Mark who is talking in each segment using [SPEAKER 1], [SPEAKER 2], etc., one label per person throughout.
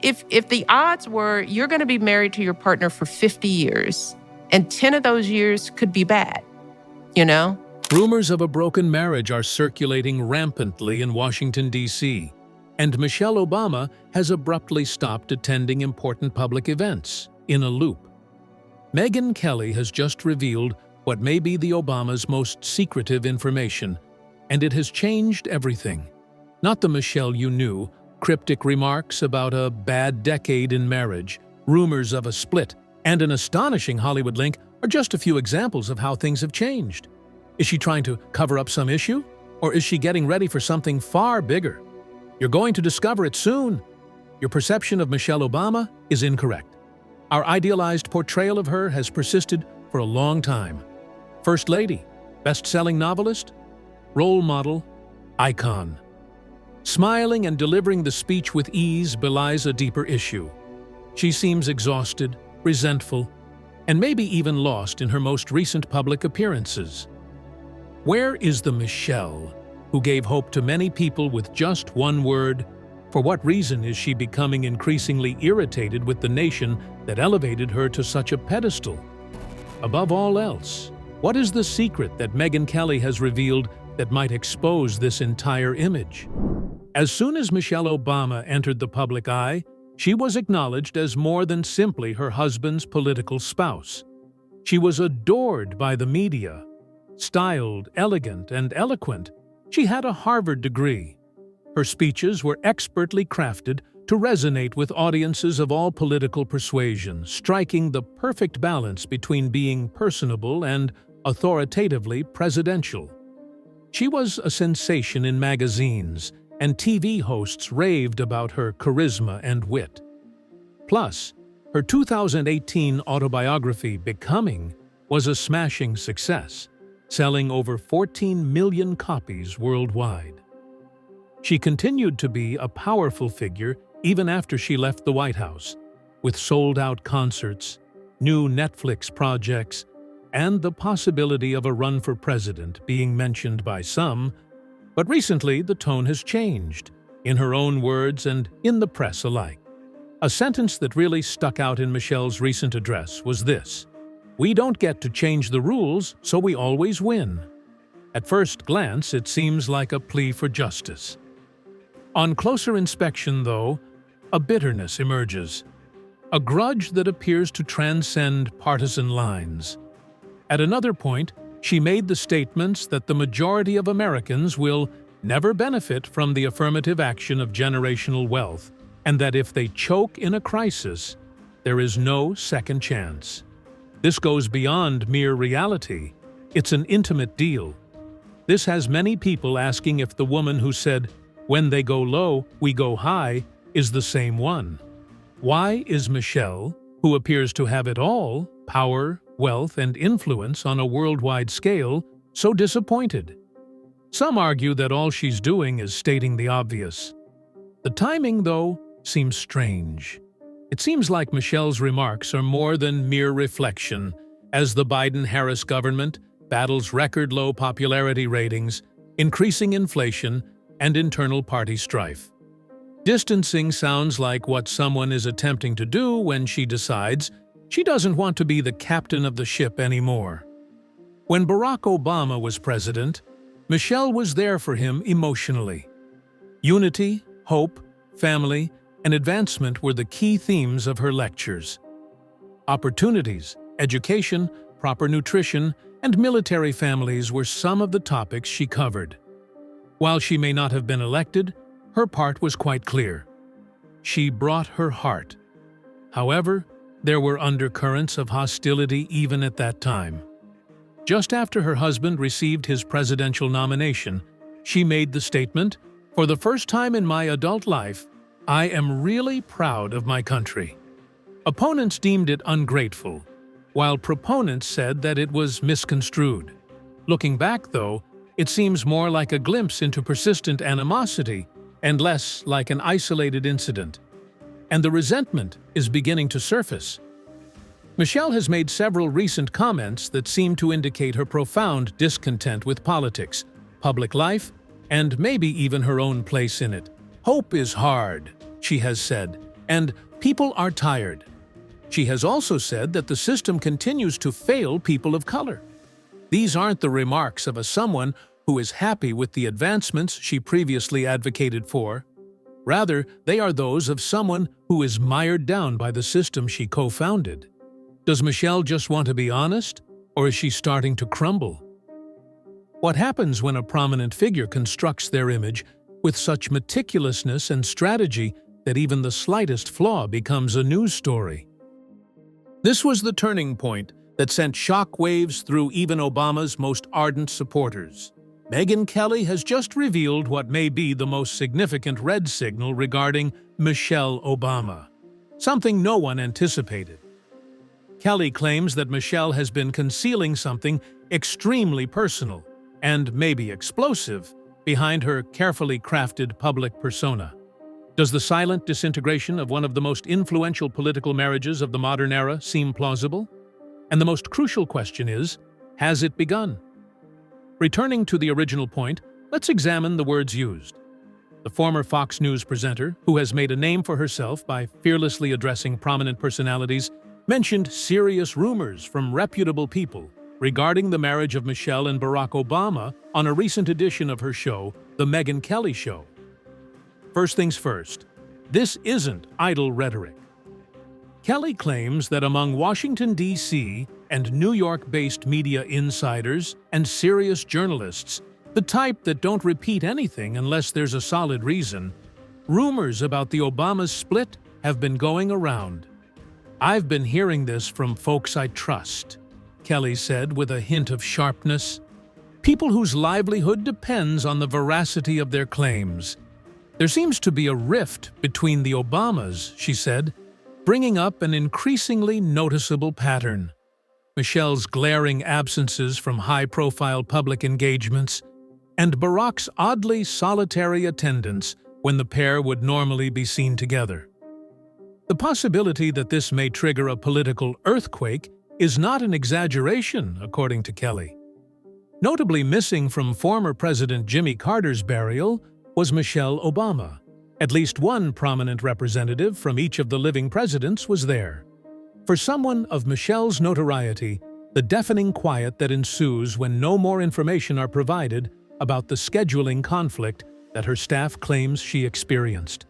[SPEAKER 1] If the odds were you're going to be married to your partner for 50 years and 10 of those years could be bad, you know?
[SPEAKER 2] Rumors of a broken marriage are circulating rampantly in Washington, D.C., and Michelle Obama has abruptly stopped attending important public events in a loop. Megyn Kelly has just revealed what may be the Obamas' most secretive information, and it has changed everything. Not the Michelle you knew, cryptic remarks about a bad decade in marriage, rumors of a split, and an astonishing Hollywood link are just a few examples of how things have changed. Is she trying to cover up some issue? Or is she getting ready for something far bigger? You're going to discover it soon. Your perception of Michelle Obama is incorrect. Our idealized portrayal of her has persisted for a long time. First lady, best-selling novelist, role model, icon. Smiling and delivering the speech with ease belies a deeper issue. She seems exhausted, resentful, and maybe even lost in her most recent public appearances. Where is the Michelle who gave hope to many people with just one word? For what reason is she becoming increasingly irritated with the nation that elevated her to such a pedestal? Above all else, what is the secret that Megyn Kelly has revealed that might expose this entire image? As soon as Michelle Obama entered the public eye, she was acknowledged as more than simply her husband's political spouse. She was adored by the media. Styled, elegant, and eloquent, she had a Harvard degree. Her speeches were expertly crafted to resonate with audiences of all political persuasions, striking the perfect balance between being personable and authoritatively presidential. She was a sensation in magazines, and TV hosts raved about her charisma and wit. Plus, her 2018 autobiography, Becoming, was a smashing success, selling over 14 million copies worldwide. She continued to be a powerful figure even after she left the White House, with sold-out concerts, new Netflix projects, and the possibility of a run for president being mentioned by some. But recently, the tone has changed, in her own words and in the press alike. A sentence that really stuck out in Michelle's recent address was this: "We don't get to change the rules, so we always win." At first glance, it seems like a plea for justice. On closer inspection, though, a bitterness emerges, a grudge that appears to transcend partisan lines. At another point, she made the statements that the majority of Americans will never benefit from the affirmative action of generational wealth, and that if they choke in a crisis, there is no second chance. This goes beyond mere reality. It's an intimate deal. This has many people asking if the woman who said, "When they go low, we go high," is the same one. Why is Michelle, who appears to have it all, power, wealth, and influence on a worldwide scale, so disappointed? Some argue that all she's doing is stating the obvious. The timing, though, seems strange. It seems like Michelle's remarks are more than mere reflection, as the Biden-Harris government battles record-low popularity ratings, increasing inflation, and internal party strife. Distancing sounds like what someone is attempting to do when she decides she doesn't want to be the captain of the ship anymore. When Barack Obama was president, Michelle was there for him emotionally. Unity, hope, family, and advancement were the key themes of her lectures. Opportunities, education, proper nutrition, and military families were some of the topics she covered. While she may not have been elected, her part was quite clear. She brought her heart. However, there were undercurrents of hostility even at that time. Just after her husband received his presidential nomination, she made the statement, "For the first time in my adult life, I am really proud of my country." Opponents deemed it ungrateful, while proponents said that it was misconstrued. Looking back, though, it seems more like a glimpse into persistent animosity and less like an isolated incident. And the resentment is beginning to surface. Michelle has made several recent comments that seem to indicate her profound discontent with politics, public life, and maybe even her own place in it. "Hope is hard," she has said, And people are tired. She has also said that the system continues to fail people of color. These aren't the remarks of someone who is happy with the advancements she previously advocated for. Rather, they are those of someone who is mired down by the system she co-founded. Does Michelle just want to be honest, or is she starting to crumble? What happens when a prominent figure constructs their image with such meticulousness and strategy that even the slightest flaw becomes a news story? This was the turning point that sent shockwaves through even Obama's most ardent supporters. Megyn Kelly has just revealed what may be the most significant red signal regarding Michelle Obama, something no one anticipated. Kelly claims that Michelle has been concealing something extremely personal and maybe explosive behind her carefully crafted public persona. Does the silent disintegration of one of the most influential political marriages of the modern era seem plausible? And the most crucial question is, has it begun? Returning to the original point, let's examine the words used. The former Fox News presenter, who has made a name for herself by fearlessly addressing prominent personalities, mentioned serious rumors from reputable people regarding the marriage of Michelle and Barack Obama on a recent edition of her show, The Megyn Kelly Show. First things first, this isn't idle rhetoric. Kelly claims that among Washington, D.C. and New York-based media insiders and serious journalists, the type that don't repeat anything unless there's a solid reason, rumors about the Obama's split have been going around. "I've been hearing this from folks I trust," Kelly said with a hint of sharpness. "People whose livelihood depends on the veracity of their claims. There seems to be a rift between the Obamas," she said, bringing up an increasingly noticeable pattern. Michelle's glaring absences from high-profile public engagements, and Barack's oddly solitary attendance when the pair would normally be seen together. The possibility that this may trigger a political earthquake is not an exaggeration, according to Kelly. Notably missing from former President Jimmy Carter's burial was Michelle Obama. At least one prominent representative from each of the living presidents was there. For someone of Michelle's notoriety, the deafening quiet that ensues when no more information are provided about the scheduling conflict that her staff claims she experienced.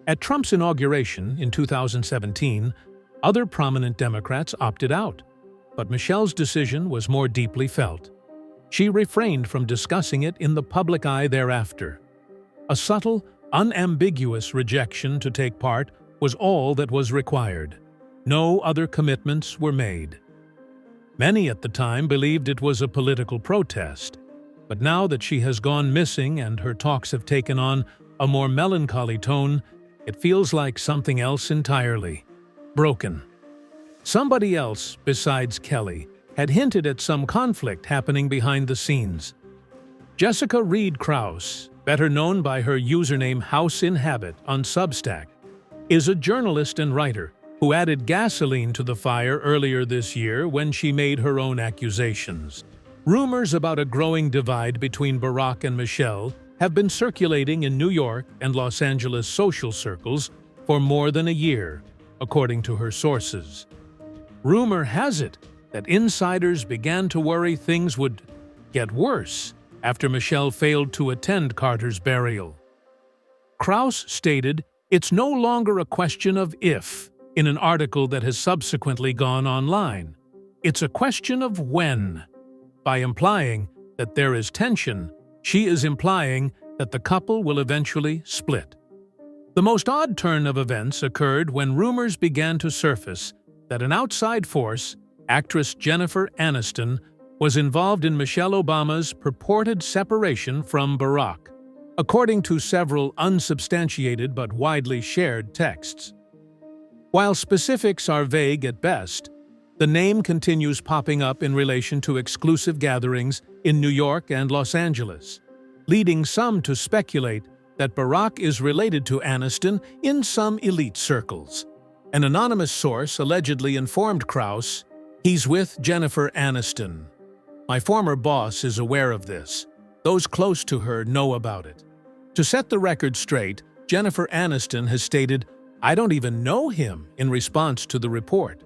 [SPEAKER 2] At Trump's inauguration in 2017, other prominent Democrats opted out, but Michelle's decision was more deeply felt. She refrained from discussing it in the public eye thereafter. A subtle, unambiguous rejection to take part was all that was required. No other commitments were made. Many at the time believed it was a political protest, but now that she has gone missing and her talks have taken on a more melancholy tone, it feels like something else entirely. Broken. Somebody else, besides Kelly, had hinted at some conflict happening behind the scenes. Jessica Reed Krause, better known by her username House in Habit on Substack, is a journalist and writer who added gasoline to the fire earlier this year when she made her own accusations. Rumors about a growing divide between Barack and Michelle have been circulating in New York and Los Angeles social circles for more than a year, according to her sources. Rumor has it that insiders began to worry things would get worse after Michelle failed to attend Carter's burial. Krause stated, "It's no longer a question of if," in an article that has subsequently gone online. "It's a question of when." By implying that there is tension, she is implying that the couple will eventually split. The most odd turn of events occurred when rumors began to surface that an outside force, actress Jennifer Aniston, was involved in Michelle Obama's purported separation from Barack, according to several unsubstantiated but widely shared texts. While specifics are vague at best, the name continues popping up in relation to exclusive gatherings in New York and Los Angeles, leading some to speculate that Barack is related to Aniston in some elite circles. An anonymous source allegedly informed Krause, "He's with Jennifer Aniston. My former boss is aware of this. Those close to her know about it." To set the record straight, Jennifer Aniston has stated, "I don't even know him," in response to the report.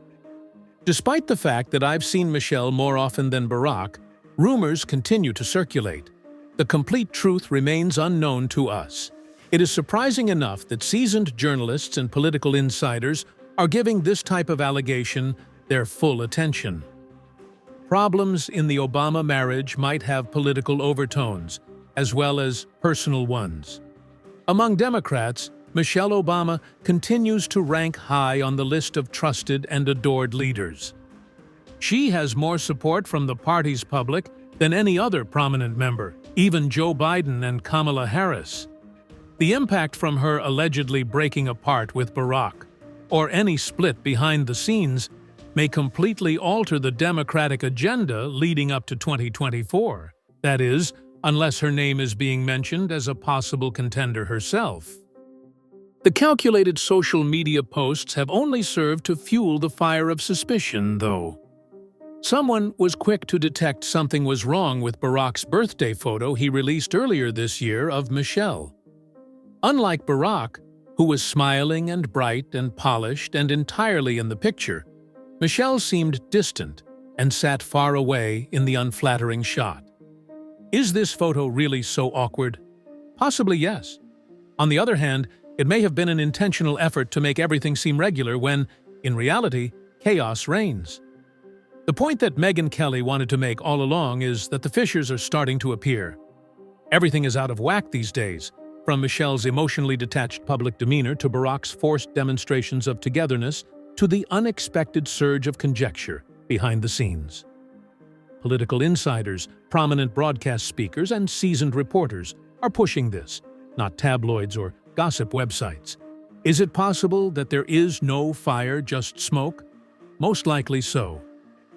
[SPEAKER 2] Despite the fact that I've seen Michelle more often than Barack, rumors continue to circulate. The complete truth remains unknown to us. It is surprising enough that seasoned journalists and political insiders are giving this type of allegation their full attention. Problems in the Obama marriage might have political overtones, as well as personal ones. Among Democrats, Michelle Obama continues to rank high on the list of trusted and adored leaders. She has more support from the party's public than any other prominent member, even Joe Biden and Kamala Harris. The impact from her allegedly breaking apart with Barack, or any split behind the scenes, may completely alter the Democratic agenda leading up to 2024. That is, unless her name is being mentioned as a possible contender herself. The calculated social media posts have only served to fuel the fire of suspicion, though. Someone was quick to detect something was wrong with Barack's birthday photo he released earlier this year of Michelle. Unlike Barack, who was smiling and bright and polished and entirely in the picture, Michelle seemed distant and sat far away in the unflattering shot. Is this photo really so awkward? Possibly yes. On the other hand, it may have been an intentional effort to make everything seem regular when, in reality, chaos reigns. The point that Megyn Kelly wanted to make all along is that the fissures are starting to appear. Everything is out of whack these days, from Michelle's emotionally detached public demeanor to Barack's forced demonstrations of togetherness to the unexpected surge of conjecture behind the scenes. Political insiders, prominent broadcast speakers, and seasoned reporters are pushing this, not tabloids or gossip websites. Is it possible that there is no fire, just smoke? Most likely so.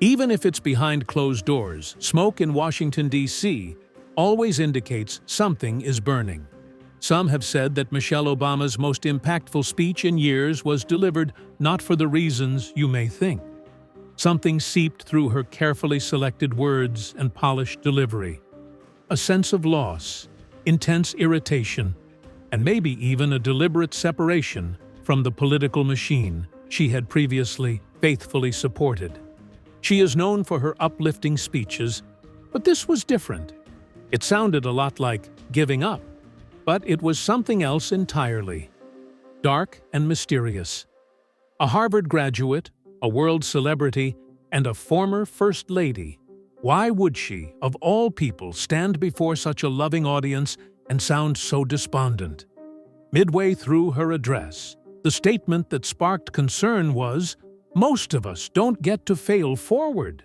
[SPEAKER 2] Even if it's behind closed doors, smoke in Washington, D.C. always indicates something is burning. Some have said that Michelle Obama's most impactful speech in years was delivered not for the reasons you may think. Something seeped through her carefully selected words and polished delivery. A sense of loss, intense irritation, and maybe even a deliberate separation from the political machine she had previously faithfully supported. She is known for her uplifting speeches, but this was different. It sounded a lot like giving up, but it was something else entirely. Dark and mysterious. A Harvard graduate, a world celebrity, and a former First Lady. Why would she, of all people, stand before such a loving audience and sound so despondent? Midway through her address, the statement that sparked concern was, "Most of us don't get to fail forward."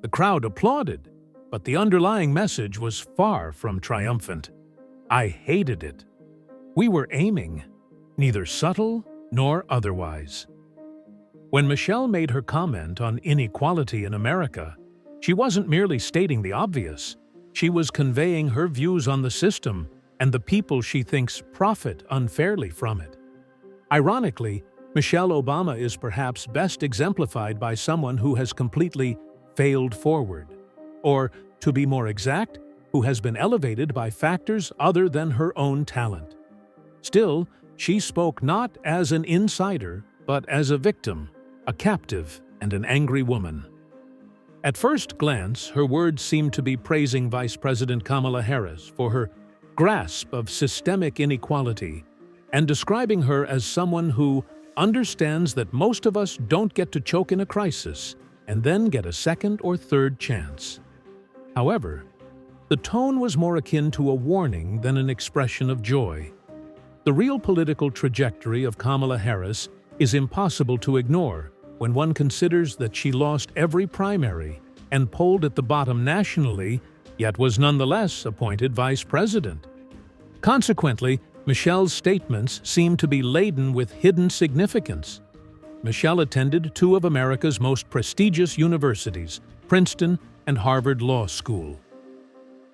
[SPEAKER 2] The crowd applauded, but the underlying message was far from triumphant. I hated it. We were aiming, neither subtle nor otherwise. When Michelle made her comment on inequality in America, she wasn't merely stating the obvious. She was conveying her views on the system and the people she thinks profit unfairly from it. Ironically, Michelle Obama is perhaps best exemplified by someone who has completely failed forward, or, to be more exact, who has been elevated by factors other than her own talent. Still, she spoke not as an insider, but as a victim, a captive, and an angry woman. At first glance, her words seemed to be praising Vice President Kamala Harris for her grasp of systemic inequality and describing her as someone who understands that most of us don't get to choke in a crisis and then get a second or third chance. However, the tone was more akin to a warning than an expression of joy. The real political trajectory of Kamala Harris is impossible to ignore when one considers that she lost every primary and polled at the bottom nationally, yet was nonetheless appointed vice president. Consequently, Michelle's statements seem to be laden with hidden significance. Michelle attended two of America's most prestigious universities, Princeton and Harvard Law School.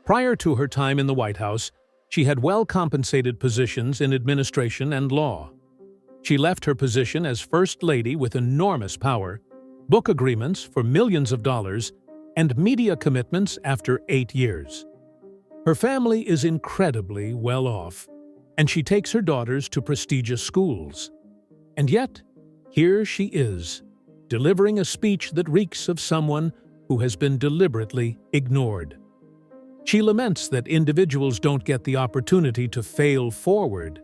[SPEAKER 2] Prior to her time in the White House, she had well-compensated positions in administration and law. She left her position as First Lady with enormous power, book agreements for millions of dollars, and media commitments after 8 years. Her family is incredibly well off, and she takes her daughters to prestigious schools. And yet, here she is, delivering a speech that reeks of someone who has been deliberately ignored. She laments that individuals don't get the opportunity to fail forward.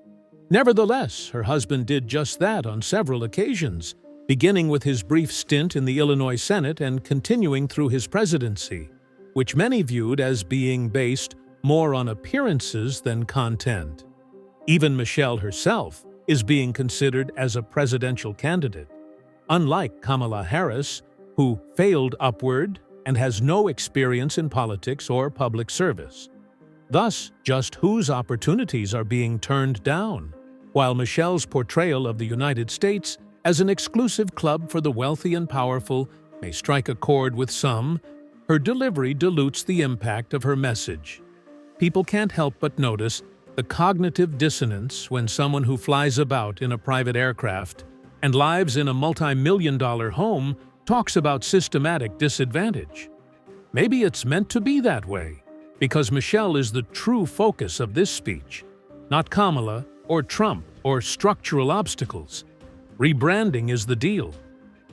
[SPEAKER 2] Nevertheless, her husband did just that on several occasions, beginning with his brief stint in the Illinois Senate and continuing through his presidency, which many viewed as being based more on appearances than content. Even Michelle herself is being considered as a presidential candidate, unlike Kamala Harris, who failed upward and has no experience in politics or public service. Thus, just whose opportunities are being turned down? While Michelle's portrayal of the United States as an exclusive club for the wealthy and powerful may strike a chord with some, her delivery dilutes the impact of her message. People can't help but notice the cognitive dissonance when someone who flies about in a private aircraft and lives in a multi-million-dollar home talks about systematic disadvantage. Maybe it's meant to be that way, because Michelle is the true focus of this speech, not Kamala or Trump or structural obstacles. Rebranding is the deal.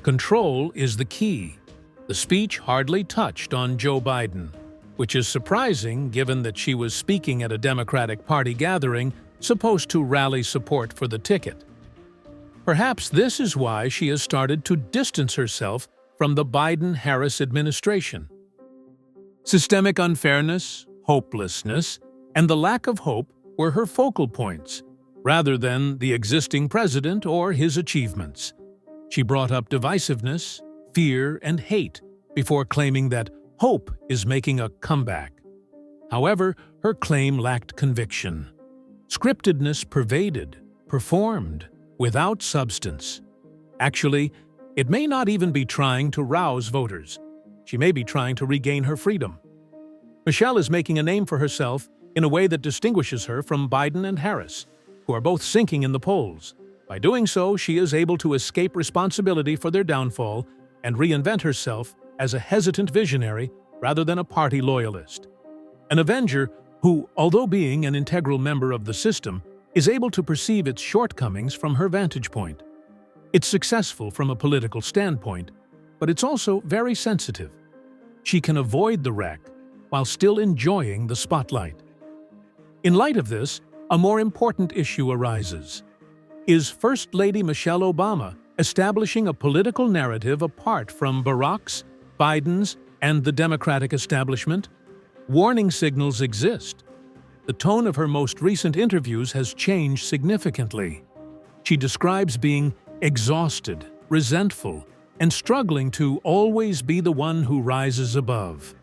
[SPEAKER 2] Control is the key. The speech hardly touched on Joe Biden, which is surprising given that she was speaking at a Democratic Party gathering supposed to rally support for the ticket. Perhaps this is why she has started to distance herself from the Biden-Harris administration. Systemic unfairness, hopelessness, and the lack of hope were her focal points, rather than the existing president or his achievements. She brought up divisiveness, fear, and hate before claiming that hope is making a comeback. However, her claim lacked conviction. Scriptedness pervaded, performed, without substance. Actually, it may not even be trying to rouse voters. She may be trying to regain her freedom. Michelle is making a name for herself in a way that distinguishes her from Biden and Harris, who are both sinking in the polls. By doing so, she is able to escape responsibility for their downfall and reinvent herself as a hesitant visionary rather than a party loyalist. An avenger who, although being an integral member of the system, is able to perceive its shortcomings from her vantage point. It's successful from a political standpoint, but it's also very sensitive. She can avoid the wreck while still enjoying the spotlight. In light of this, a more important issue arises. Is First Lady Michelle Obama establishing a political narrative apart from Barack's, Biden's, and the Democratic establishment? Warning signals exist. The tone of her most recent interviews has changed significantly. She describes being exhausted, resentful, and struggling to always be the one who rises above.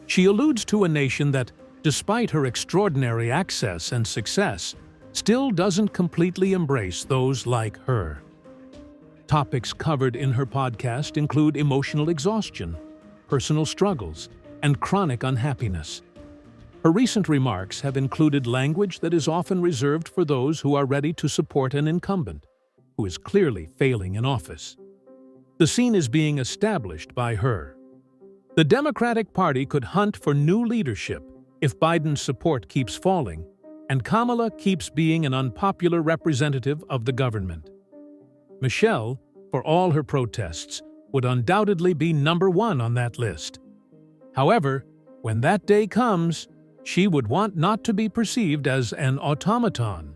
[SPEAKER 2] She alludes to a nation that, despite her extraordinary access and success, still doesn't completely embrace those like her. Topics covered in her podcast include emotional exhaustion, personal struggles, and chronic unhappiness. Her recent remarks have included language that is often reserved for those who are ready to support an incumbent, who is clearly failing in office. The scene is being established by her. The Democratic Party could hunt for new leadership if Biden's support keeps falling and Kamala keeps being an unpopular representative of the government. Michelle, for all her protests, would undoubtedly be number one on that list. However, when that day comes, she would want not to be perceived as an automaton.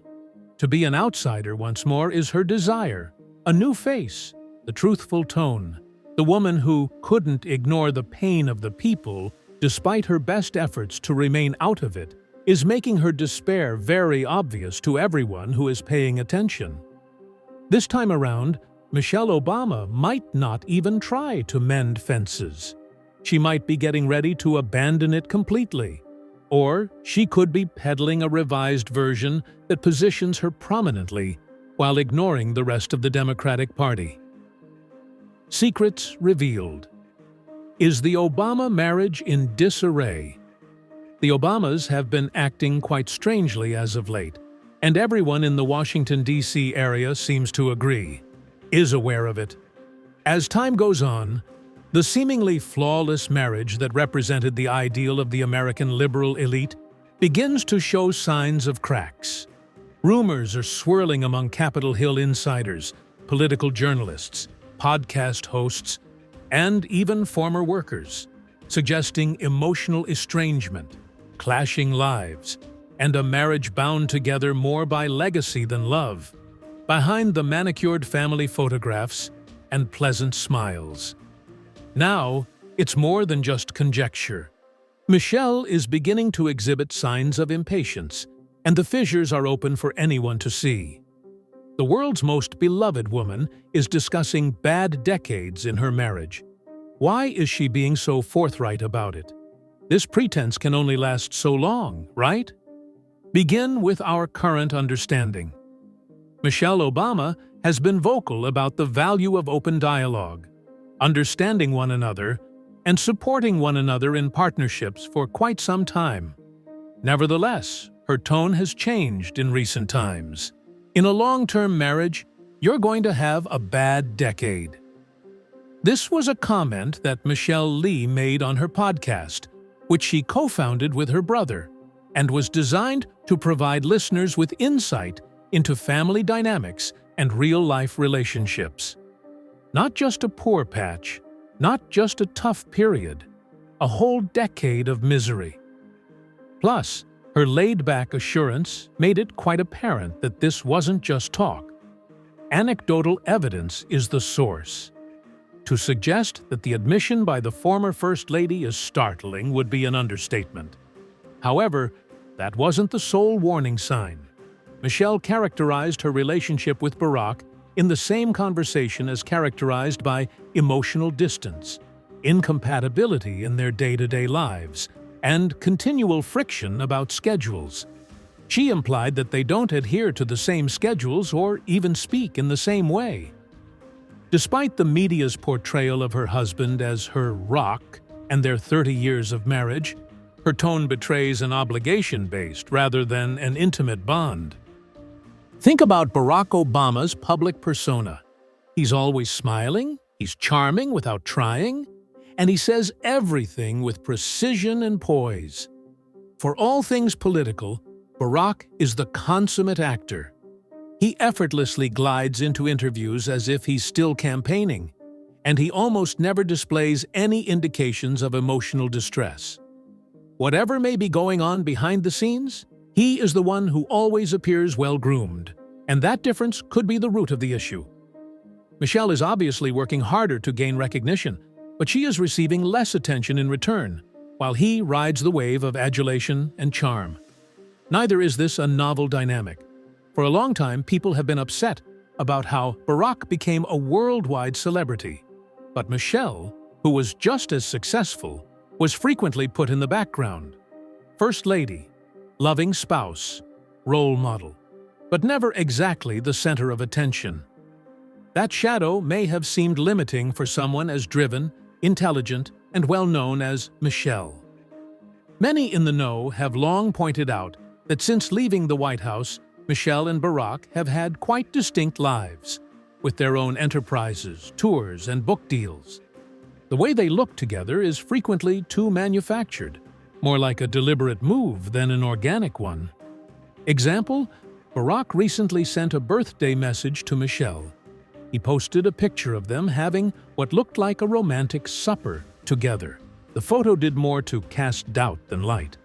[SPEAKER 2] To be an outsider once more is her desire, a new face, the truthful tone, the woman who couldn't ignore the pain of the people despite her best efforts to remain out of it, is making her despair very obvious to everyone who is paying attention. This time around, Michelle Obama might not even try to mend fences. She might be getting ready to abandon it completely. Or she could be peddling a revised version that positions her prominently while ignoring the rest of the Democratic Party. Secrets revealed. Is the Obama marriage in disarray? The Obamas have been acting quite strangely as of late, and everyone in the Washington, D.C. area seems to agree, is aware of it. As time goes on, the seemingly flawless marriage that represented the ideal of the American liberal elite begins to show signs of cracks. Rumors are swirling among Capitol Hill insiders, political journalists, podcast hosts, and even former workers, suggesting emotional estrangement, clashing lives, and a marriage bound together more by legacy than love, behind the manicured family photographs and pleasant smiles. Now, it's more than just conjecture. Michelle is beginning to exhibit signs of impatience, and the fissures are open for anyone to see. The world's most beloved woman is discussing bad decades in her marriage. Why is she being so forthright about it? This pretense can only last so long, right? Begin with our current understanding. Michelle Obama has been vocal about the value of open dialogue, understanding one another, and supporting one another in partnerships for quite some time. Nevertheless, her tone has changed in recent times. In a long-term marriage, you're going to have a bad decade. This was a comment that Michelle Lee made on her podcast, which she co-founded with her brother, and was designed to provide listeners with insight into family dynamics and real-life relationships. Not just a poor patch, not just a tough period, a whole decade of misery. Plus, her laid-back assurance made it quite apparent that this wasn't just talk. Anecdotal evidence is the source. To suggest that the admission by the former First Lady is startling would be an understatement. However, that wasn't the sole warning sign. Michelle characterized her relationship with Barack in the same conversation as characterized by emotional distance, incompatibility in their day-to-day lives, and continual friction about schedules. She implied that they don't adhere to the same schedules or even speak in the same way. Despite the media's portrayal of her husband as her rock and their 30 years of marriage, her tone betrays an obligation-based rather than an intimate bond. Think about Barack Obama's public persona. He's always smiling, he's charming without trying, and he says everything with precision and poise. For all things political, Barack is the consummate actor. He effortlessly glides into interviews as if he's still campaigning, and he almost never displays any indications of emotional distress. Whatever may be going on behind the scenes, he is the one who always appears well-groomed, and that difference could be the root of the issue. Michelle is obviously working harder to gain recognition, but she is receiving less attention in return, while he rides the wave of adulation and charm. Neither is this a novel dynamic. For a long time, people have been upset about how Barack became a worldwide celebrity, but Michelle, who was just as successful, was frequently put in the background. First Lady, loving spouse, role model, but never exactly the center of attention. That shadow may have seemed limiting for someone as driven, intelligent, and well-known as Michelle. Many in the know have long pointed out that since leaving the White House, Michelle and Barack have had quite distinct lives, with their own enterprises, tours, and book deals. The way they look together is frequently too manufactured, more like a deliberate move than an organic one. Example, Barack recently sent a birthday message to Michelle. He posted a picture of them having what looked like a romantic supper together. The photo did more to cast doubt than light.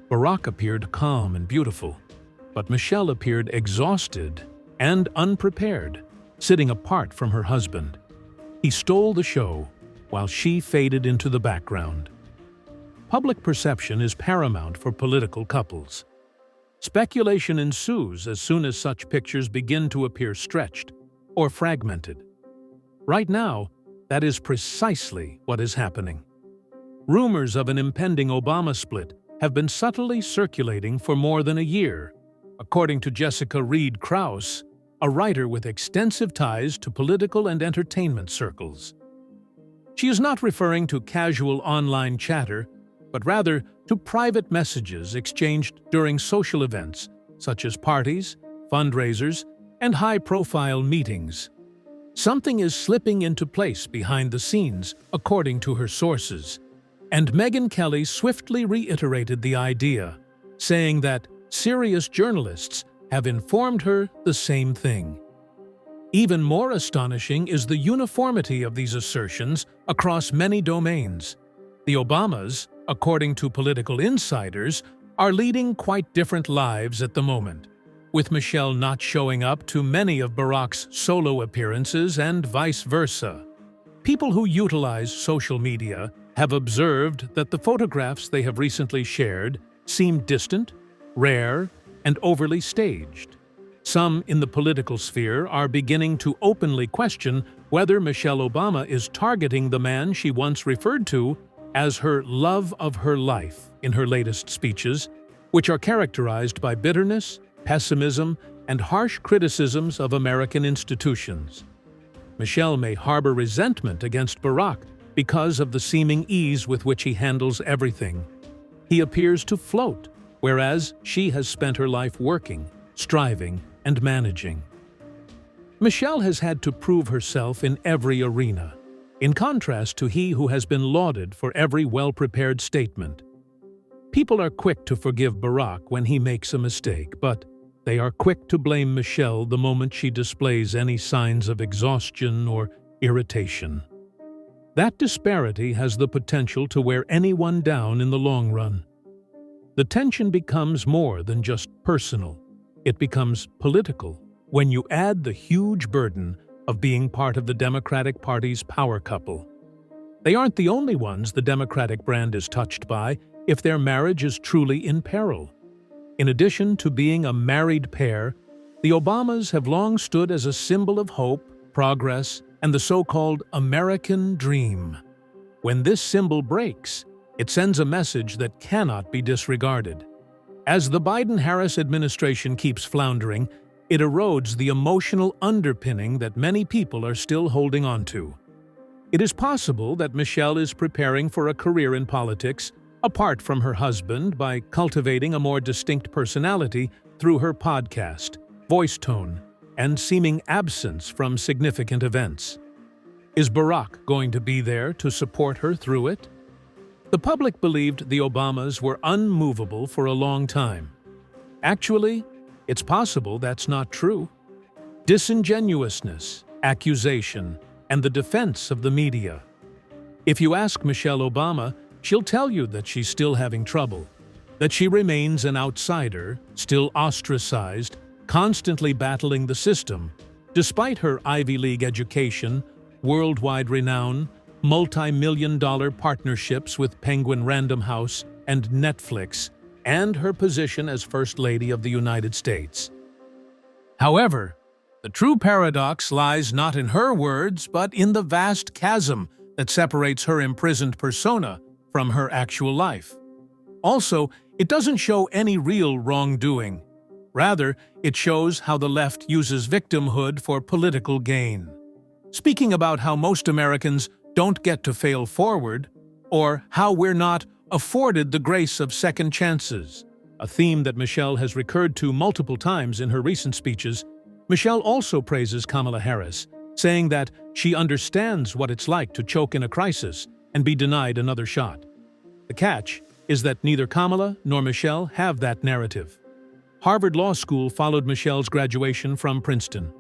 [SPEAKER 2] Barack appeared calm and beautiful, but Michelle appeared exhausted and unprepared, sitting apart from her husband. He stole the show, while she faded into the background. Public perception is paramount for political couples. Speculation ensues as soon as such pictures begin to appear stretched or fragmented. Right now, that is precisely what is happening. Rumors of an impending Obama split have been subtly circulating for more than a year, according to Jessica Reed Krause, a writer with extensive ties to political and entertainment circles. She is not referring to casual online chatter, but rather to private messages exchanged during social events, such as parties, fundraisers, and high-profile meetings. Something is slipping into place behind the scenes, according to her sources, and Megyn Kelly swiftly reiterated the idea, saying that serious journalists have informed her the same thing. Even more astonishing is the uniformity of these assertions across many domains. The Obamas, according to political insiders, are leading quite different lives at the moment, with Michelle not showing up to many of Barack's solo appearances and vice versa. People who utilize social media have observed that the photographs they have recently shared seem distant, rare, and overly staged. Some in the political sphere are beginning to openly question whether Michelle Obama is targeting the man she once referred to as her love of her life in her latest speeches, which are characterized by bitterness, pessimism, and harsh criticisms of American institutions. Michelle may harbor resentment against Barack because of the seeming ease with which he handles everything. He appears to float, whereas she has spent her life working, striving, and managing. Michelle has had to prove herself in every arena, in contrast to he who has been lauded for every well-prepared statement. People are quick to forgive Barack when he makes a mistake, but they are quick to blame Michelle the moment she displays any signs of exhaustion or irritation. That disparity has the potential to wear anyone down in the long run. The tension becomes more than just personal. It becomes political when you add the huge burden of being part of the Democratic Party's power couple. They aren't the only ones the Democratic brand is touched by if their marriage is truly in peril. In addition to being a married pair, the Obamas have long stood as a symbol of hope, progress, and the so-called American dream. When this symbol breaks, it sends a message that cannot be disregarded. As the Biden-Harris administration keeps floundering, it erodes the emotional underpinning that many people are still holding on to. It is possible that Michelle is preparing for a career in politics, apart from her husband, by cultivating a more distinct personality through her podcast, voice tone, and seeming absence from significant events. Is Barack going to be there to support her through it? The public believed the Obamas were unmovable for a long time. Actually, it's possible that's not true. Disingenuousness, accusation, and the defense of the media. If you ask Michelle Obama, she'll tell you that she's still having trouble, that she remains an outsider, still ostracized, constantly battling the system, despite her Ivy League education, worldwide renown, multi-million-dollar partnerships with Penguin Random House and Netflix, and her position as First Lady of the United States. However, the true paradox lies not in her words, but in the vast chasm that separates her imprisoned persona from her actual life. Also, it doesn't show any real wrongdoing. Rather, it shows how the left uses victimhood for political gain. Speaking about how most Americans don't get to fail forward, or how we're not afforded the grace of second chances, a theme that Michelle has recurred to multiple times in her recent speeches, Michelle also praises Kamala Harris, saying that she understands what it's like to choke in a crisis and be denied another shot. The catch is that neither Kamala nor Michelle have that narrative. Harvard Law School followed Michelle's graduation from Princeton.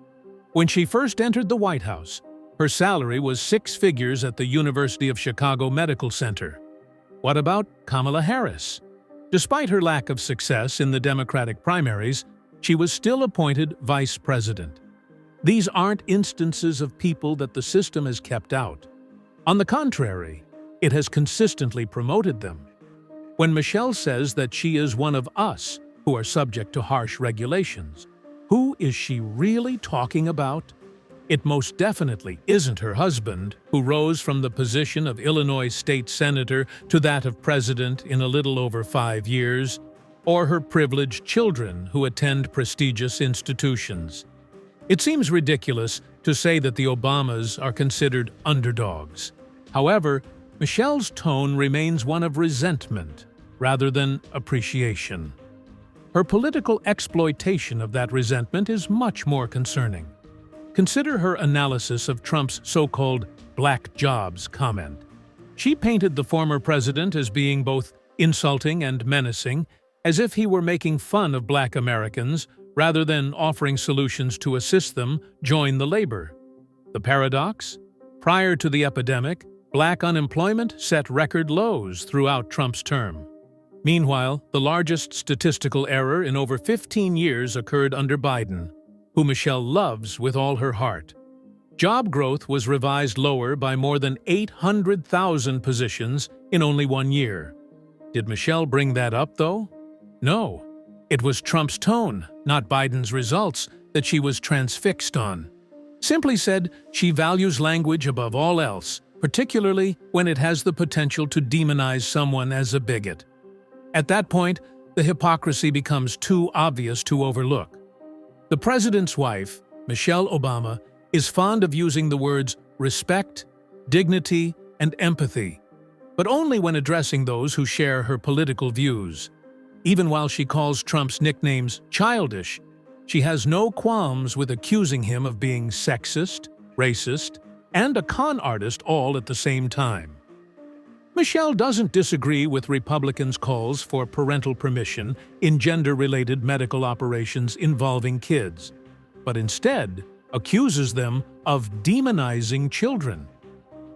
[SPEAKER 2] When she first entered the White House, her salary was 6 figures at the University of Chicago Medical Center. What about Kamala Harris? Despite her lack of success in the Democratic primaries, she was still appointed vice president. These aren't instances of people that the system has kept out. On the contrary, it has consistently promoted them. When Michelle says that she is one of us who are subject to harsh regulations, who is she really talking about? It most definitely isn't her husband, who rose from the position of Illinois state senator to that of president in a little over 5 years, or her privileged children who attend prestigious institutions. It seems ridiculous to say that the Obamas are considered underdogs. However, Michelle's tone remains one of resentment rather than appreciation. Her political exploitation of that resentment is much more concerning. Consider her analysis of Trump's so-called black jobs comment. She painted the former president as being both insulting and menacing, as if he were making fun of black Americans rather than offering solutions to assist them join the labor. The paradox? Prior to the epidemic, Black unemployment set record lows throughout Trump's term. Meanwhile, the largest statistical error in over 15 years occurred under Biden, who Michelle loves with all her heart. Job growth was revised lower by more than 800,000 positions in only 1 year. Did Michelle bring that up, though? No. It was Trump's tone, not Biden's results, that she was transfixed on. Simply said, she values language above all else, particularly when it has the potential to demonize someone as a bigot. At that point, the hypocrisy becomes too obvious to overlook. The president's wife, Michelle Obama, is fond of using the words respect, dignity, and empathy, but only when addressing those who share her political views. Even while she calls Trump's nicknames childish, she has no qualms with accusing him of being sexist, racist, and a con artist all at the same time. Michelle doesn't disagree with Republicans' calls for parental permission in gender-related medical operations involving kids, but instead accuses them of demonizing children.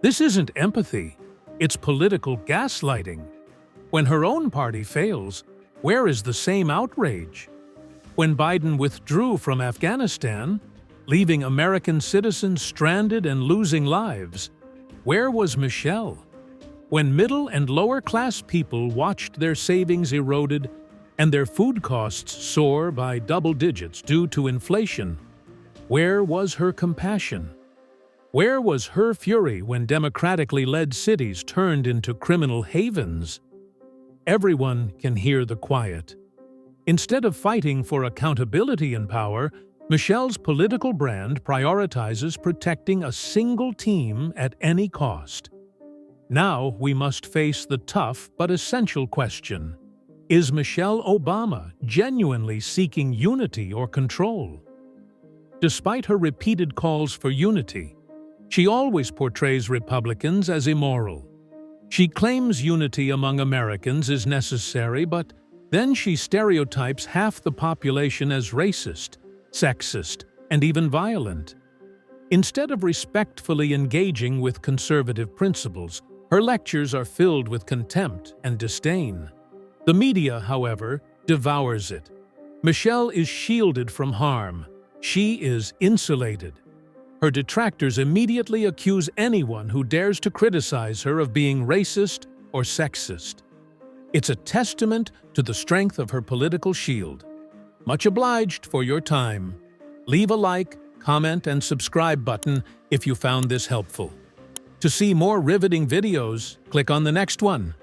[SPEAKER 2] This isn't empathy, it's political gaslighting. When her own party fails, where is the same outrage? When Biden withdrew from Afghanistan, leaving American citizens stranded and losing lives, where was Michelle? When middle and lower-class people watched their savings eroded and their food costs soar by double digits due to inflation, where was her compassion? Where was her fury when democratically led cities turned into criminal havens? Everyone can hear the quiet. Instead of fighting for accountability and power, Michelle's political brand prioritizes protecting a single team at any cost. Now we must face the tough but essential question: is Michelle Obama genuinely seeking unity or control? Despite her repeated calls for unity, she always portrays Republicans as immoral. She claims unity among Americans is necessary, but then she stereotypes half the population as racist, sexist, and even violent. Instead of respectfully engaging with conservative principles, her lectures are filled with contempt and disdain. The media, however, devours it. Michelle is shielded from harm. She is insulated. Her detractors immediately accuse anyone who dares to criticize her of being racist or sexist. It's a testament to the strength of her political shield. Much obliged for your time. Leave a like, comment, and subscribe button if you found this helpful. To see more riveting videos, click on the next one.